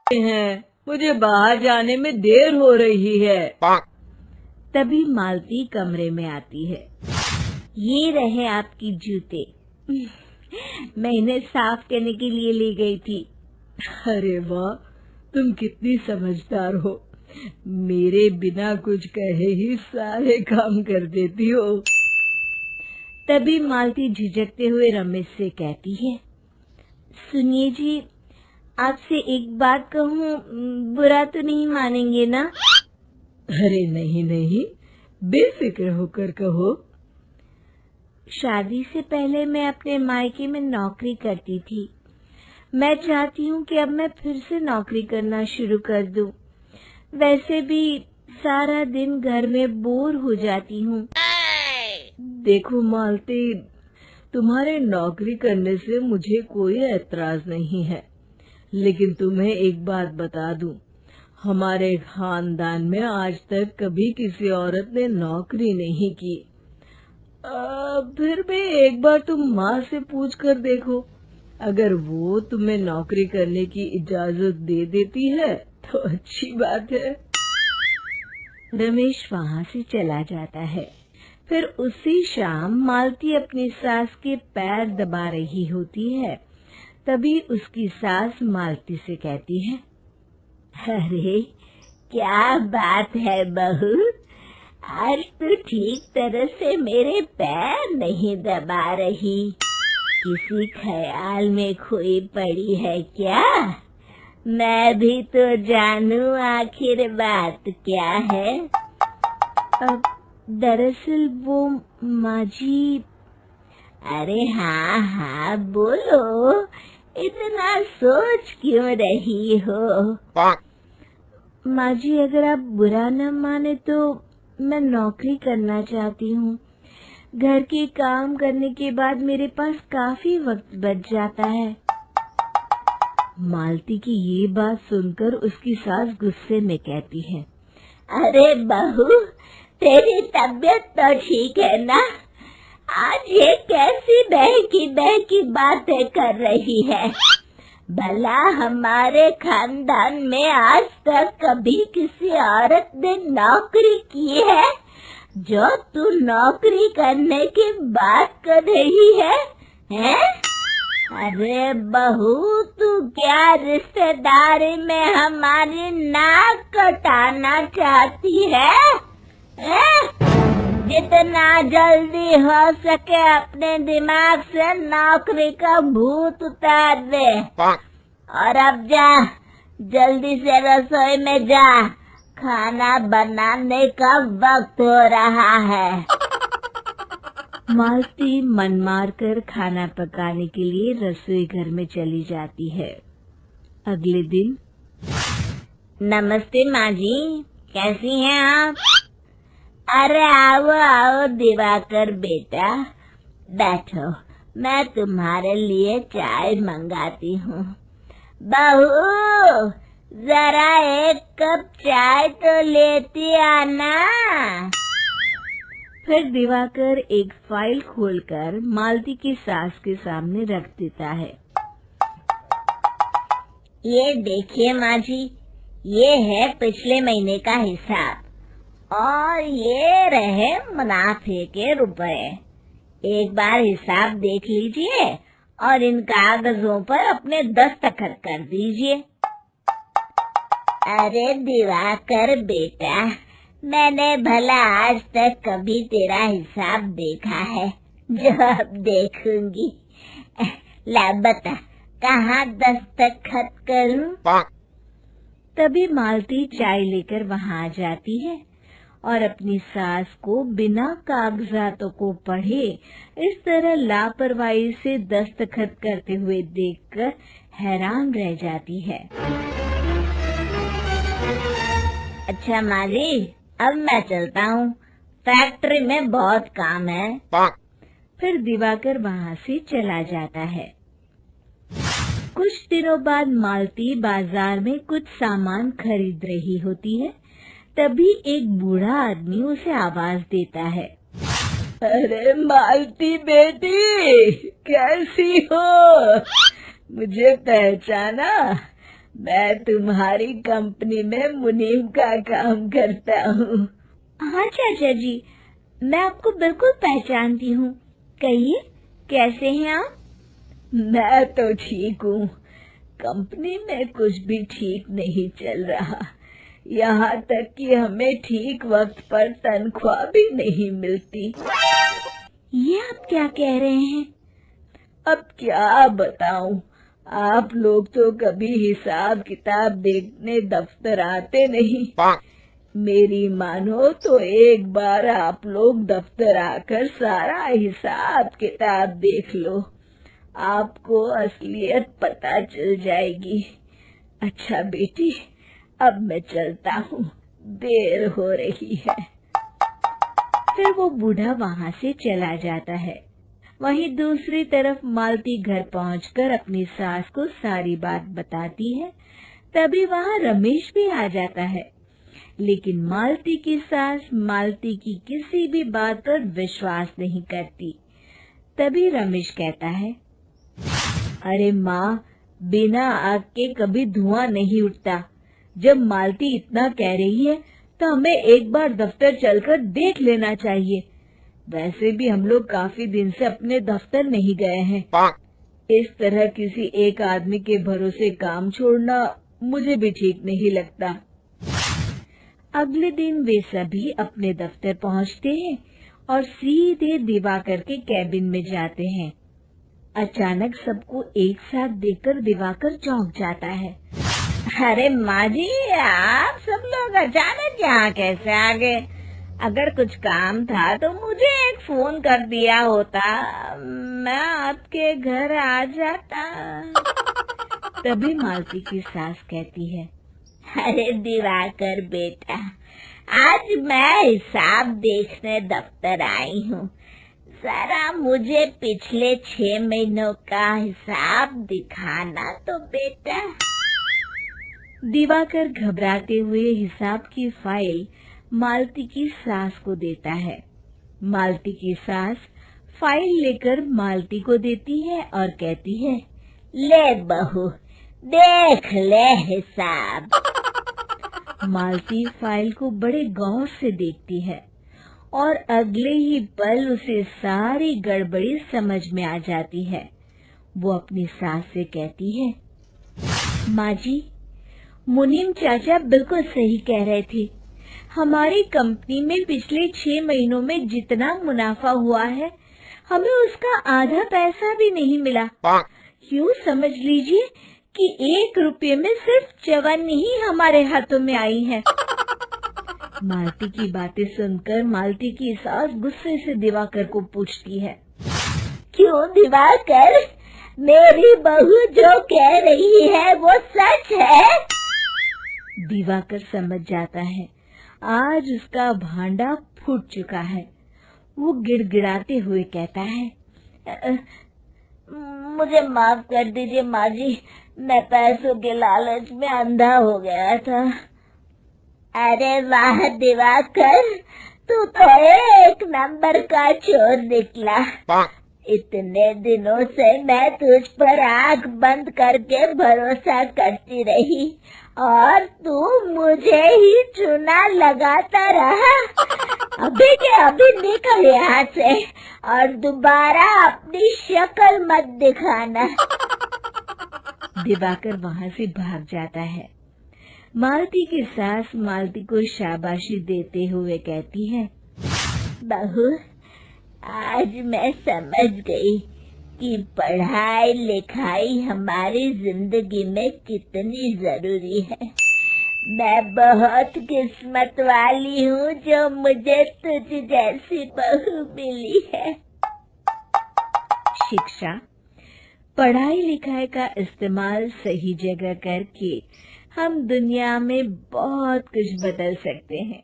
हैं, मुझे बाहर जाने में देर हो रही है। तभी मालती कमरे में आती है। ये रहे आपकी जूते। मैं इन्हें साफ करने के लिए ले गई थी। अरे वाह, तुम कितनी समझदार हो। मेरे बिना कुछ कहे ही सारे काम कर देती हो। तभी मालती झिझकते हुए रमेश से कहती है, सुनिए जी, आपसे एक बात कहूँ, बुरा तो नहीं मानेंगे ना? अरे नहीं नहीं, बेफिक्र होकर कहो। शादी से पहले मैं अपने मायके में नौकरी करती थी। मैं चाहती हूँ कि अब मैं फिर से नौकरी करना शुरू कर दूं। वैसे भी सारा दिन घर में बोर हो जाती हूँ। देखो मालती, तुम्हारे नौकरी करने से मुझे कोई ऐतराज नहीं है, लेकिन तुम्हें एक बात बता दूं, हमारे खानदान में आज तक कभी किसी औरत ने नौकरी नहीं की। फिर भी एक बार तुम माँ से पूछ कर देखो, अगर वो तुम्हें नौकरी करने की इजाजत दे देती है तो अच्छी बात है। रमेश वहाँ से चला जाता है। फिर उसी शाम मालती अपनी सास के पैर दबा रही होती है। तभी उसकी सास मालती से कहती है, अरे क्या बात है बहू, आज तो ठीक तरह से मेरे पैर नहीं दबा रही। किसी ख्याल में खोई पड़ी है क्या? मैं भी तो जानूं आखिर बात क्या है। अब दरअसल वो माँ जी। अरे हाँ हाँ बोलो, इतना सोच क्यों रही हो? माँ जी, अगर आप बुरा न माने तो मैं नौकरी करना चाहती हूँ। घर के काम करने के बाद मेरे पास काफी वक्त बच जाता है। मालती की ये बात सुनकर उसकी सास गुस्से में कहती है, अरे बहू, तेरी तबीयत तो ठीक है ना? आज ये कैसी बहकी बातें कर रही है? भला हमारे खानदान में आज तक कभी किसी औरत ने नौकरी की है जो तू नौकरी करने की बात कर रही है? हैं? अरे बहू, तू क्या रिश्तेदारी में हमारी नाक कटाना चाहती है? जितना जल्दी हो सके अपने दिमाग से नौकरी का भूत उतार दे। और अब जा, जल्दी से रसोई में जा, खाना बनाने का वक्त हो रहा है। मालती मन मार कर खाना पकाने के लिए रसोई घर में चली जाती है। अगले दिन। नमस्ते माँ जी, कैसी हैं आप? अरे आओ आओ दिवाकर बेटा, बैठो, मैं तुम्हारे लिए चाय मंगाती हूँ। बहू, जरा एक कप चाय तो लेती आना। फिर दिवाकर एक फाइल खोलकर मालती की सास के सामने रख देता है। ये देखिए माँ जी, ये है पिछले महीने का हिसाब और ये रहे मुनाफे के रुपए। एक बार हिसाब देख लीजिए और इन कागजों पर अपने दस्तखत कर दीजिए। अरे दिवाकर बेटा, मैंने भला आज तक कभी तेरा हिसाब देखा है जो अब देखूंगी? ला बता, कहाँ दस्तखत करूं? तभी मालती चाय लेकर वहाँ आ जाती है और अपनी सास को बिना कागजातों को पढ़े इस तरह लापरवाही से दस्तखत करते हुए देखकर हैरान रह जाती है। अच्छा माँ जी, अब मैं चलता हूँ, फैक्ट्री में बहुत काम है। फिर दिवाकर वहाँ से चला जाता है। कुछ दिनों बाद मालती बाजार में कुछ सामान खरीद रही होती है। तभी एक बूढ़ा आदमी उसे आवाज देता है, अरे मालती बेटी, कैसी हो? मुझे पहचाना? मैं तुम्हारी कंपनी में मुनीम का काम करता हूँ। हाँ चाचा जी, मैं आपको बिल्कुल पहचानती हूँ। कहिए, कैसे हैं आप? मैं तो ठीक हूँ। कंपनी में कुछ भी ठीक नहीं चल रहा, यहाँ तक कि हमें ठीक वक्त पर तनख्वाह भी नहीं मिलती। ये आप क्या कह रहे हैं? अब क्या बताऊं, आप लोग तो कभी हिसाब किताब देखने दफ्तर आते नहीं। मेरी मानो तो एक बार आप लोग दफ्तर आकर सारा हिसाब किताब देख लो, आपको असलियत पता चल जाएगी। अच्छा बेटी, अब मैं चलता हूँ, देर हो रही है। फिर वो बूढ़ा वहाँ से चला जाता है। वहीं दूसरी तरफ मालती घर पहुंचकर अपनी सास को सारी बात बताती है। तभी वहाँ रमेश भी आ जाता है, लेकिन मालती की सास मालती की किसी भी बात पर विश्वास नहीं करती। तभी रमेश कहता है, अरे माँ, बिना आग के कभी धुआं नहीं उठता। जब मालती इतना कह रही है तो हमें एक बार दफ्तर चलकर देख लेना चाहिए। वैसे भी हम लोग काफी दिन से अपने दफ्तर नहीं गए हैं। इस तरह किसी एक आदमी के भरोसे काम छोड़ना मुझे भी ठीक नहीं लगता। अगले दिन वे सभी अपने दफ्तर पहुंचते हैं और सीधे दिवाकर के कैबिन में जाते हैं। अचानक सबको एक साथ देखकर दिवाकर चौंक जाता है। अरे माँ जी, आप सब लोग अचानक यहाँ कैसे आ गए? अगर कुछ काम था तो मुझे एक फोन कर दिया होता, मैं आपके घर आ जाता। तभी मालती की सास कहती है, अरे दिवाकर बेटा, आज मैं हिसाब देखने दफ्तर आई हूँ। जरा मुझे पिछले 6 महीनों का हिसाब दिखाना तो बेटा। दिवाकर घबराते हुए हिसाब की फाइल मालती की सास को देता है। मालती की सास फाइल लेकर मालती को देती है और कहती है, ले बहू, देख ले हिसाब। मालती फाइल को बड़े गौर से देखती है और अगले ही पल उसे सारी गड़बड़ी समझ में आ जाती है। वो अपनी सास से कहती है, माँ जी, मुनीम चाचा बिल्कुल सही कह रहे थे। हमारी कंपनी में पिछले 6 महीनों में जितना मुनाफा हुआ है, हमें उसका आधा पैसा भी नहीं मिला। यूँ समझ लीजिए कि 1 रुपये में सिर्फ चवन्नी ही हमारे हाथों में आई है। मालती की बातें सुनकर मालती की सास गुस्से से दिवाकर को पूछती है, क्यों दिवाकर, मेरी बहू जो कह रही है वो सच है? दिवाकर समझ जाता है आज उसका भांडा फूट चुका है। वो गिड़गिड़ाते हुए कहता है, मुझे माफ कर दीजिए माँ जी, मैं पैसों के लालच में अंधा हो गया था। अरे वाह दिवाकर, तू तो एक नंबर का चोर निकला। इतने दिनों से मैं तुझ पर आंख बंद करके भरोसा करती रही और तू मुझे ही चूना लगाता रहा। अभी के अभी निकल यहाँ से और दोबारा अपनी शक्ल मत दिखाना। दिवाकर वहाँ से भाग जाता है। मालती की सास मालती को शाबाशी देते हुए कहती है, बहू, आज मैं समझ गई कि पढ़ाई लिखाई हमारी जिंदगी में कितनी जरूरी है। मैं बहुत किस्मत वाली हूँ जो मुझे तुझ जैसी बहू मिली है। शिक्षा, पढ़ाई लिखाई का इस्तेमाल सही जगह करके हम दुनिया में बहुत कुछ बदल सकते हैं।